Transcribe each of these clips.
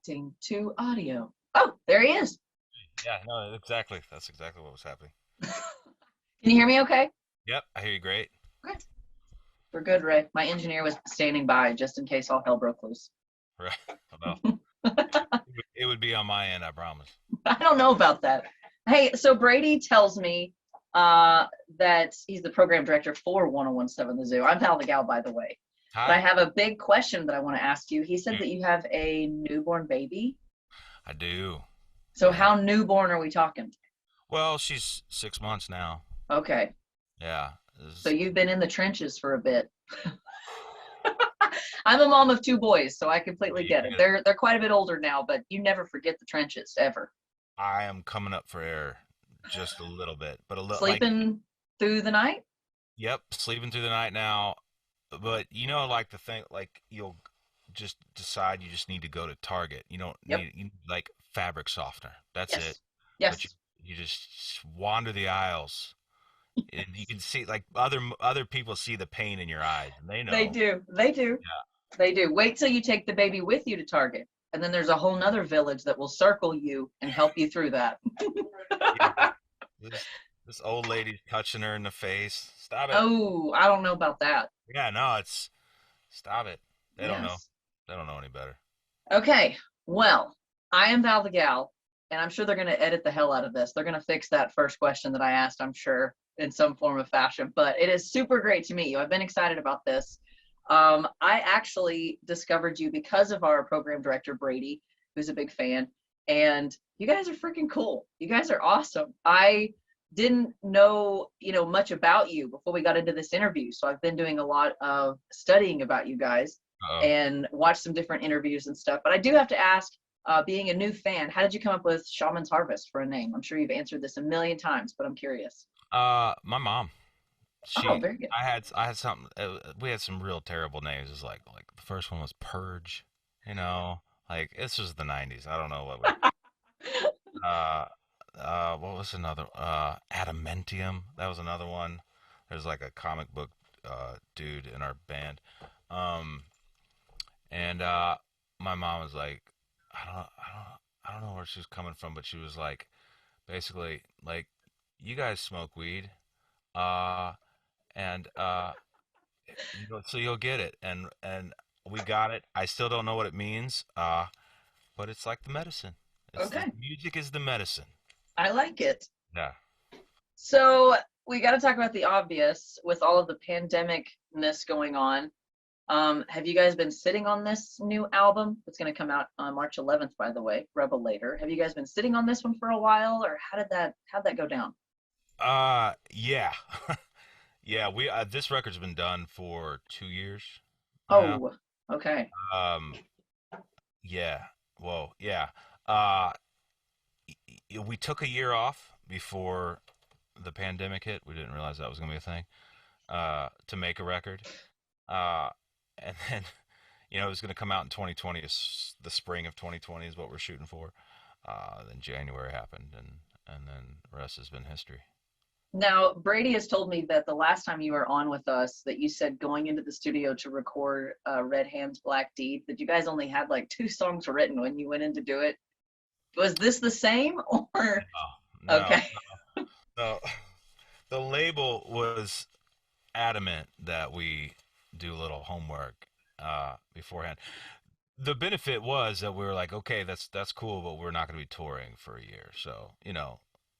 connecting to audio. Oh, there he is. Yeah, no, exactly. That's exactly what was happening. Can you hear me okay? Yep, I hear you great. Okay. We're good, Ray. My engineer was standing by just in case all hell broke loose. Right. Well, it would be on my end, I promise. I don't know about that. Hey, so Brady tells me that he's the program director for 1017 The Zoo. I'm Val the Gal, by the way. But I Hi. have a big question that I want to ask you. He said Mm, that you have a newborn baby. I do. So Yeah. how newborn are we talking? Well, she's 6 months now. Okay. Yeah. So you've been in the trenches for a bit. I'm a mom of two boys, so I completely get it. They're quite a bit older now, but you never forget the trenches ever. I am coming up for air just a little bit, but a little like, Sleeping through the night? yep, sleeping through the night now. But like the thing, like you'll just decide you just need to go to Target. You don't Yep. need you need, like fabric softener. That's it. Yes. But Yes. you just wander the aisles, and you can see like other people see the pain in your eyes, and they They know. do. They do. They do. Wait till you take the baby with you to Target. And then there's a whole nother village that will circle you and help you through that. Yeah, this this old lady's touching her in the face. Stop it. Oh, I don't know about that. Yeah, no, it's stop it. They don't know. Yes. They don't know any better. Okay. Well, I am Val the Gal, and I'm sure they're going to edit the hell out of this. They're going to fix that first question that I asked, I'm sure, in some form of fashion. But it is super great to meet you. I've been excited about this. I actually discovered you because of our program director, Brady, who's a big fan. And you guys are freaking cool. You guys are awesome. I didn't know, much about you before we got into this interview. So I've been doing a lot of studying about you guys Uh-oh. and watched some different interviews and stuff. But I do have to ask, being a new fan, how did you come up with Shaman's Harvest for a name? I'm sure you've answered this a million times, but I'm curious. My mom. Oh, She, very good. I had something. We had some real terrible names. It's like the first one was Purge. You know, like this was the '90s. I don't know what we. Uh, what was another? Adamantium. That was another one. There's like a comic book dude in our band. Um, and my mom was like, I don't know where she was coming from, but she was like, basically, like, you guys smoke weed, uh, and so you'll get it, and we got it. I still don't know what it means, but it's like the medicine. It's the Okay, music is the medicine. I like it. Yeah. So we got to talk about the obvious with all of the pandemic-ness going on. Have you guys been sitting on this new album? It's going to come out on March 11th, by the way, Revelator. Have you guys been sitting on this one for a while, or how'd that go down? Yeah. Yeah, we this record's been done for 2 years now. Oh, okay. Um, yeah. Well, yeah. Uh, we took a year off before the pandemic hit. We didn't realize that was gonna be a thing. To make a record. Uh, and then it was gonna come out in 2020. The spring of 2020 is what we're shooting for. Then January happened, and then the rest has been history. Now, Brady has told me that the last time you were on with us, that you said going into the studio to record Red Hand's Black Deed, that you guys only had like two songs written when you went in to do it. Was this the same or? No, Okay. no. The label was adamant that we do a little homework beforehand. The benefit was that we were like, okay, that's cool, but we're not going to be touring for a year. So,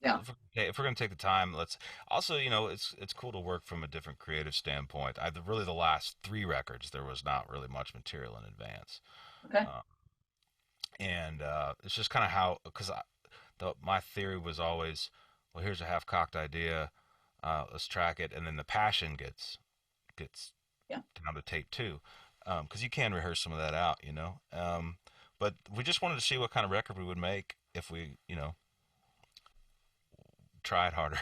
Yeah. if we're going to take the time, let's also, it's cool to work from a different creative standpoint. Really the last three records, there was not really much material in advance. Okay. Uh, and it's just kind of how, because my theory was always, well, here's a half-cocked idea, let's track it, and then the passion gets Yeah. down to tape too, because you can rehearse some of that out, but we just wanted to see what kind of record we would make if we, tried harder.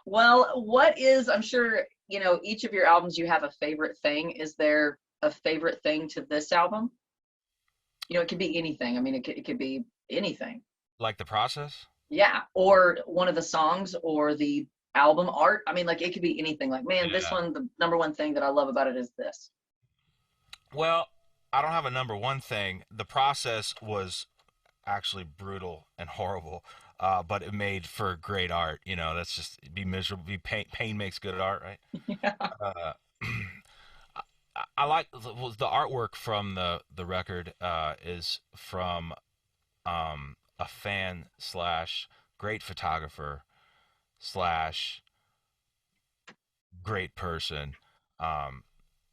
Well, I'm sure, each of your albums you have a favorite thing. Is there a favorite thing to this album? It could be anything. I mean, it could be anything. Like the process. Yeah. Or one of the songs or the album art. I mean, like it could be anything. Like, man, this Yeah. one, the number one thing that I love about it is this. Well, I don't have a number one thing. The process was actually brutal and horrible, but it made for great art. You know, that's just be miserable. Be pain makes good art, right? Yeah, Uh, I like the artwork from the record is from a fan slash great photographer slash great person, um,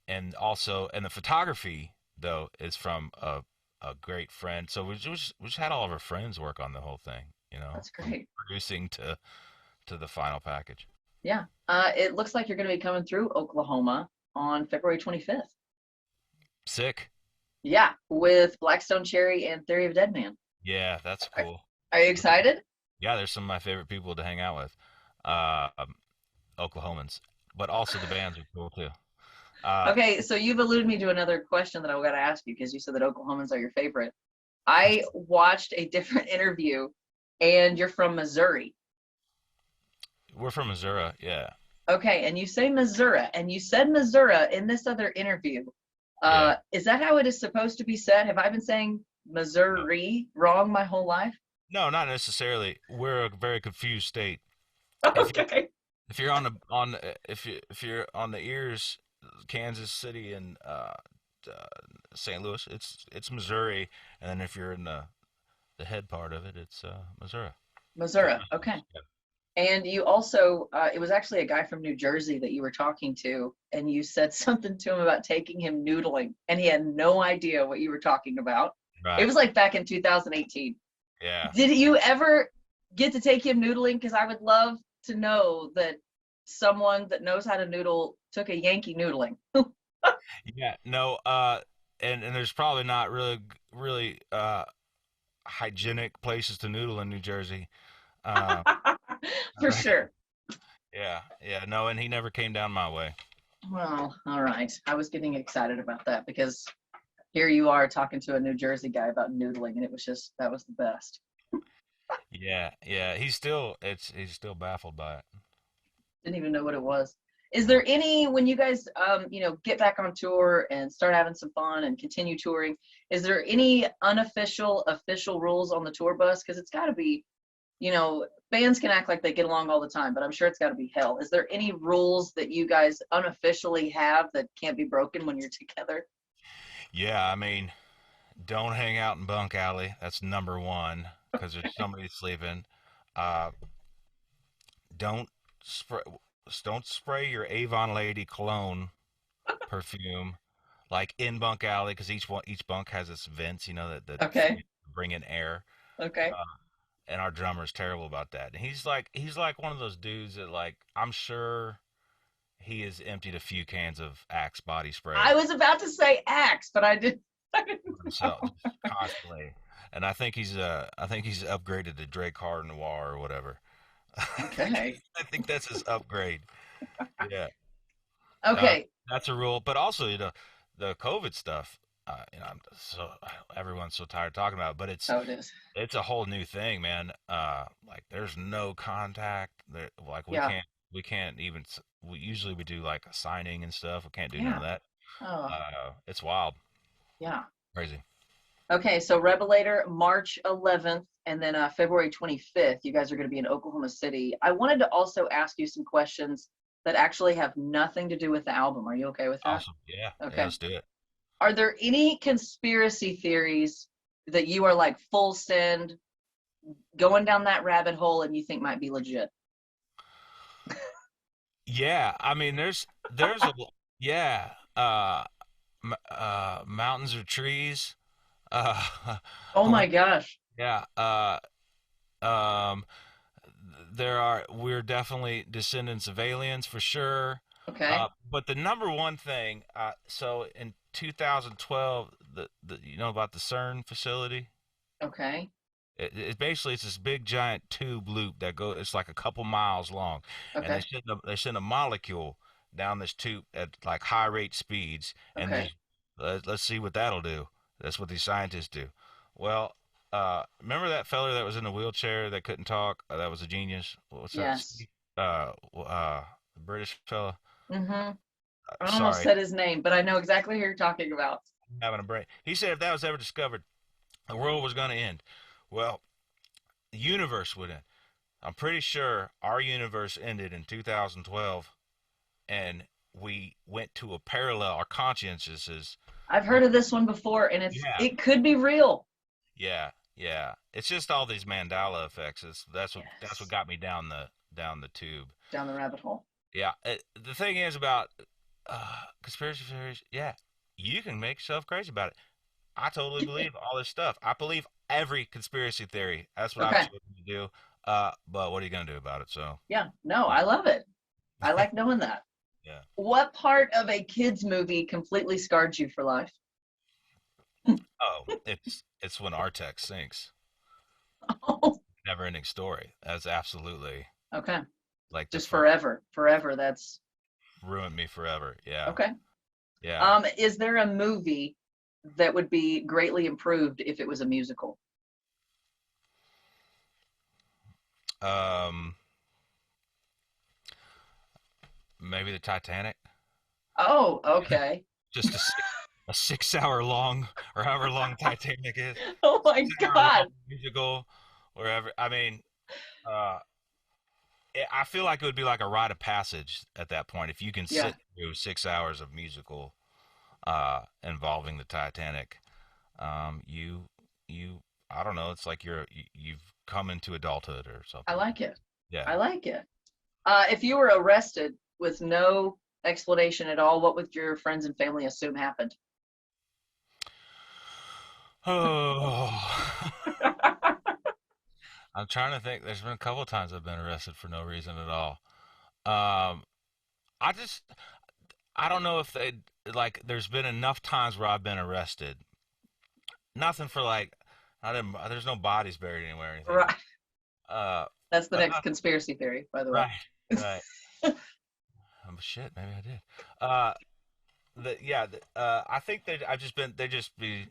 and the photography though is from a great friend. So we just had all of our friends work on the whole thing, you know, that's from great. producing to the final package. Yeah. It looks like you're going to be coming through Oklahoma on February 25th. Sick. Yeah, with Blackstone Cherry and Theory of a Dead Man. Yeah, that's Are, cool. are you excited? Yeah, there's some of my favorite people to hang out with, uh, Oklahomans, but also the bands are cool too. Uh, Okay, so you've alluded me to another question that I've got to ask you because you said that Oklahomans are your favorite. I watched a different interview and you're from Missouri. we're from Missouri. Yeah, Okay, and you say Missouri, and you said Missouri in this other interview. yeah. Is that how it is supposed to be said? Have I been saying No, Missouri wrong my whole life? no, not necessarily. We're a very confused state. If you Okay. if you're on the on if you're on the ears, Kansas City and uh, St. Louis, it's Missouri, and then if you're in the head part of it, it's Missouri. Missouri. Okay. Yeah. And you also, it was actually a guy from New Jersey that you were talking to, and you said something to him about taking him noodling, and he had no idea what you were talking about. It Right. was like back in 2018. Yeah. Did you ever get to take him noodling? Because I would love to know that someone that knows how to noodle took a Yankee noodling. Yeah. No. And there's probably not really hygienic places to noodle in New Jersey. Uh, For sure. yeah. Yeah. No. And he never came down my way. Well, all right. I was getting excited about that because here you are talking to a New Jersey guy about noodling, and it was just, that was the best. Yeah. Yeah. He's still baffled by it. Didn't even know what it was. Is there any, when you guys get back on tour and start having some fun and continue touring, is there any unofficial official rules on the tour bus? Because it's got to be, bands can act like they get along all the time, but I'm sure it's got to be hell. Is there any rules that you guys unofficially have that can't be broken when you're together? Yeah. I mean, don't hang out in bunk alley. That's number one because there's somebody sleeping. Uh, don't spray don't spray your Avon Lady cologne perfume like in bunk alley because each bunk has its vents, you know, that Okay. bring in air. Okay. Uh, and our drummer's terrible about that. And he's like one of those dudes that like I'm sure he has emptied a few cans of Axe body spray I was about to say Axe, but I didn't. I didn't himself know. just constantly. And I think he's upgraded to Drake Hard Noir or whatever. Okay. I think that's his upgrade. Yeah. Uh, Okay. that's a rule, but also the COVID stuff. I'm so everyone's so tired of talking about it, but Oh, it is. it's a whole new thing, man. Like there's no contact. There, like Yeah. we can't even. We usually we do like a signing and stuff. We can't do none Yeah. of that. Oh, It's wild, yeah. crazy. Okay, so Revelator, March 11th, and then February 25th, you guys are going to be in Oklahoma City. I wanted to also ask you some questions that actually have nothing to do with the album. Are you okay with that? Awesome. Yeah. Yeah. Okay. Let's do it. Are there any conspiracy theories that you are like full send going down that rabbit hole and you think might be legit? Yeah. I mean, there's a yeah. Mountains or trees. Oh my gosh. yeah. Um, we're definitely descendants of aliens for sure. Okay. But the number one thing, so in 2012, the you know about the CERN facility? Okay. It basically it's this big giant tube loop that goes. It's like a couple miles long, and Okay. they send a molecule down this tube at like high rate speeds, and Okay. let's see what that'll do. That's what these scientists do. Well, remember that feller that was in the wheelchair that couldn't talk? That was a genius. What's that? Yes. Steve? The British fella. Mm-hmm. I almost Sorry, said his name, but I know exactly who you're talking about. having a brain. He said if that was ever discovered, the world was going to end. Well, the universe would end. I'm pretty sure our universe ended in 2012, and we went to a parallel. Our consciences I've heard went. of this one before, and Yeah, it could be real. yeah, yeah. It's just all these Mandela effects. That's what Yes. got me down the tube. Down the rabbit hole. Yeah. The thing is about conspiracy theories. Yeah, you can make yourself crazy about it. I totally believe all this stuff. I believe every conspiracy theory. That's what I've Okay. chosen to do. But what are you gonna do about it? So Yeah. No, I love it. I like knowing that. yeah. What part of a kid's movie completely scarred you for life? Oh, it's when Artex sinks. Oh, Never ending story. That's absolutely okay. like the Just first forever. Forever. That's ruined me forever. Yeah. okay. Yeah. Is there a movie that would be greatly improved if it was a musical? Um, maybe the Titanic. Oh, okay. Just a 6 hour long or however long Titanic is. Oh my 6 hour long God. musical, wherever. I mean, uh, I feel like it would be like a rite of passage at that point if you can Yeah, sit through 6 hours of musical involving the Titanic. You I don't know. It's like you've come into adulthood or I something. like it. Yeah. I like it. If you were arrested with no explanation at all, what would your friends and family assume happened? Oh, I'm trying to think. There's been a couple of times I've been arrested for no reason at all. Um, I just I don't know if they like. There's been enough times where I've been arrested. Nothing for like. I didn't. There's no bodies buried anywhere or anything. Right. Uh, That's the but next conspiracy theory, by the way. right, right. Shit, maybe I did. Uh, I think that I've just been. They just be.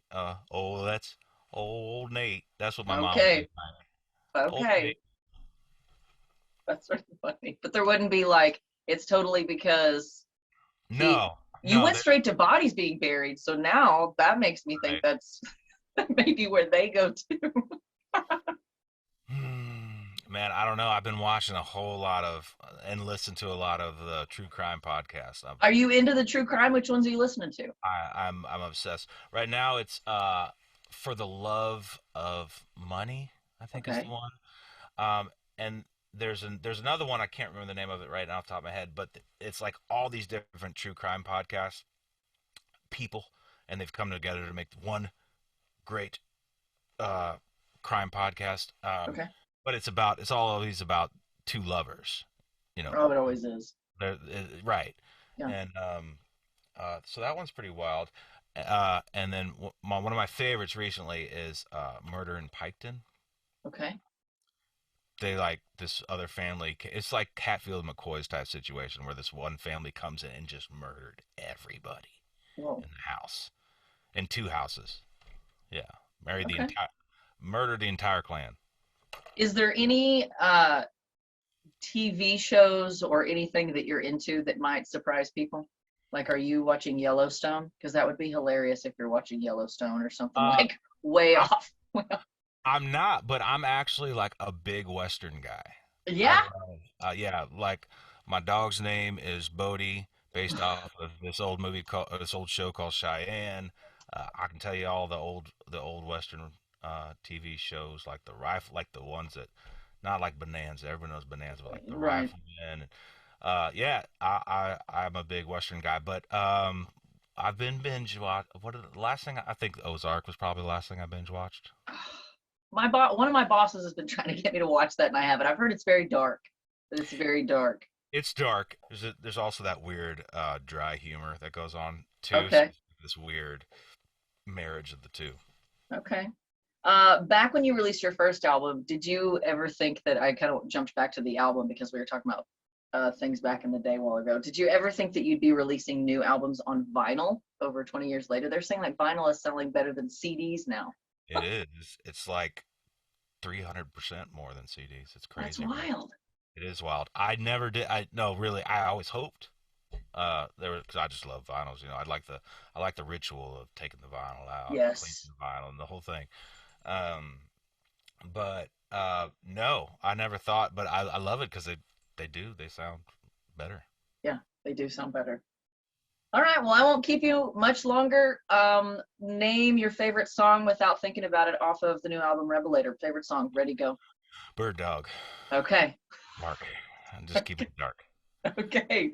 Oh, that's old Nate. That's what my mom would be Okay. like. Old Okay. Nate. That's really funny. But there wouldn't be like, it's totally because he, No, you no, went they're straight to bodies being buried. So now that makes me think right. that's maybe where they go to. Man, I don't know. I've been watching a whole lot of and listened to a lot of the true crime podcasts. Are you into the true crime? Which ones are you listening to? I'm obsessed. Right now it's For the Love of Money, I think is the Okay. one. And there's another one I can't remember the name of it right now off the top of my head, but it's like all these different true crime podcast people, and they've come together to make one great uh crime podcast. Okay. But it's all always about two lovers, you know. Oh, it always is. Right. Yeah. And so that one's pretty wild. And then one of my favorites recently is Murder in Piketon. Okay. They like this other family. It's like Hatfield and McCoy's type situation where this one family comes in and just murdered everybody Whoa. in the house, in two houses. Yeah, married the Okay. entire, murdered the entire clan. Is there any TV shows or anything that you're into that might surprise people? Like, are you watching Yellowstone? Because that would be hilarious if you're watching Yellowstone or something Uh, like way I, off. I'm not, but I'm actually like a big Western guy. I Yeah. yeah, like my dog's name is Bodie, based off of this old show called Cheyenne. I can tell you all the old Western TV shows, like the rifle, like the ones that, not like Bonanza. Everyone knows Bonanza, but like the Right. Rifleman. And, yeah, I'm a big Western guy, but I've been binge watch. The last thing I think Ozark was probably the last thing I binge watched. One of my bosses has been trying to get me to watch that, and I haven't. I've heard it's very dark. That it's very dark. It's dark. There's also that weird dry humor that goes on too. So Okay. this weird marriage of the two. Okay. Back when you released your first album, did you ever think that I kind of jumped back to the album because we were talking about things back in the day a while ago? Did you ever think that you'd be releasing new albums on vinyl over 20 years later? They're saying like vinyl is selling better than CDs now. It is. It's like 300% more than CDs. It's That's crazy. wild. It is wild. I never did. I no, really. I always hoped There were, cause I just love vinyls. You know, I like the ritual of taking the vinyl out, cleaning Yes. the vinyl, and the whole thing. Um, but no, I never thought. But I love it because they sound better. Yeah, they do sound better. All right, well, I won't keep you much longer. Name your favorite song without thinking about it off of the new album Revelator. Favorite song, ready, go. Bird dog, Okay. dark, and just keep it dark. Okay.